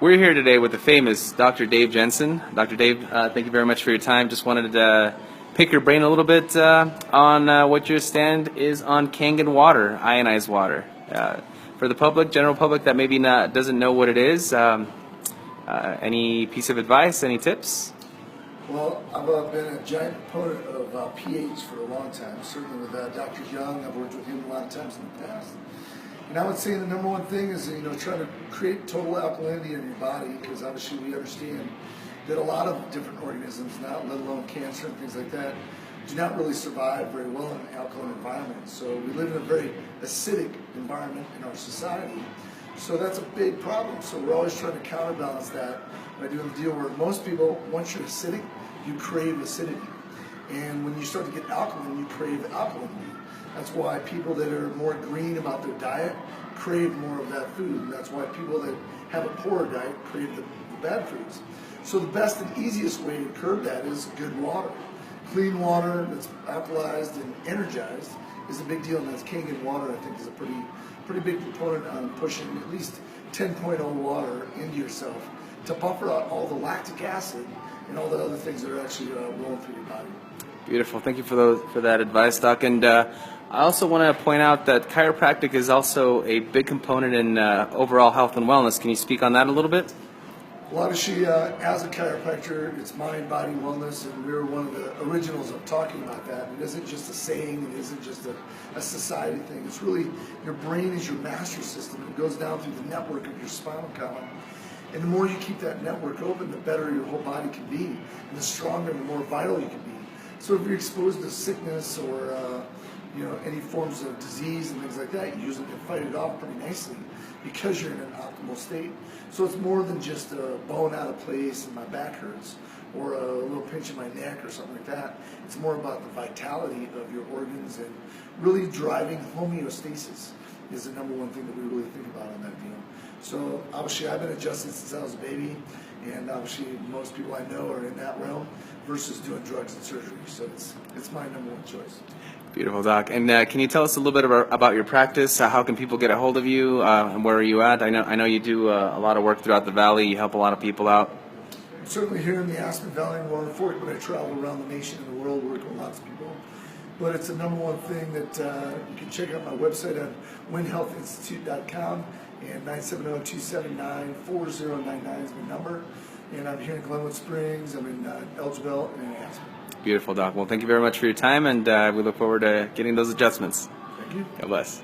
We're here today with the famous Dr. Dave Jansen. Dr. Dave, thank you very much for your time. Just wanted to pick your brain a little bit on what your stand is on Kangen water, ionized water. For the public, general public that maybe doesn't know what it is, any piece of advice, any tips? Well, I've been a giant proponent of pH for a long time, certainly with Dr. Young. I've worked with him a lot of times in the past. And I would say the number one thing is, try to create total alkalinity in your body, because obviously we understand that a lot of different organisms, not let alone cancer and things like that, do not really survive very well in an alkaline environment. So we live in a very acidic environment in our society. So that's a big problem. So we're always trying to counterbalance that by doing the deal where most people, once you're acidic, you crave acidity. And when you start to get alkaline, you crave alkalinity. That's why people that are more green about their diet crave more of that food. And that's why people that have a poorer diet crave the bad foods. So the best and easiest way to curb that is good water. Clean water that's alkalized and energized is a big deal, and that's Kangen water, I think, is a pretty big proponent on pushing at least 10.0 water into yourself to buffer out all the lactic acid and all the other things that are actually rolling through your body. Beautiful. Thank you for that advice, Doc. And I also want to point out that chiropractic is also a big component in overall health and wellness. Can you speak on that a little bit? Well, obviously, as a chiropractor, it's mind, body, wellness, and we're one of the originals of talking about that. It isn't just a saying, it isn't just a society thing. It's really, your brain is your master system. It goes down through the network of your spinal column. And the more you keep that network open, the better your whole body can be, and the stronger and the more vital you can be. So if you're exposed to sickness or any forms of disease and things like that, you usually can fight it off pretty nicely because you're in an optimal state. So it's more than just a bone out of place and my back hurts or a little pinch in my neck or something like that. It's more about the vitality of your organs and really driving homeostasis is the number one thing that we really think about on that deal. So obviously I've been adjusted since I was a baby, and obviously most people I know are in that realm versus doing drugs and surgery. So it's my number one choice. Beautiful, Doc. And can you tell us a little bit about your practice? How can people get a hold of you, and where are you at? I know you do a lot of work throughout the valley. You help a lot of people out. I'm certainly here in the Aspen Valley and Roaring Fork, but I travel around the nation and the world working with lots of people. But it's the number one thing that you can check out my website on winhealthinstitute.com, and 970-279-4099 is my number. And I'm here in Glenwood Springs, I'm in Elgeville, and in Aspen. Beautiful, Doc. Well, thank you very much for your time, and we look forward to getting those adjustments. Thank you. God bless.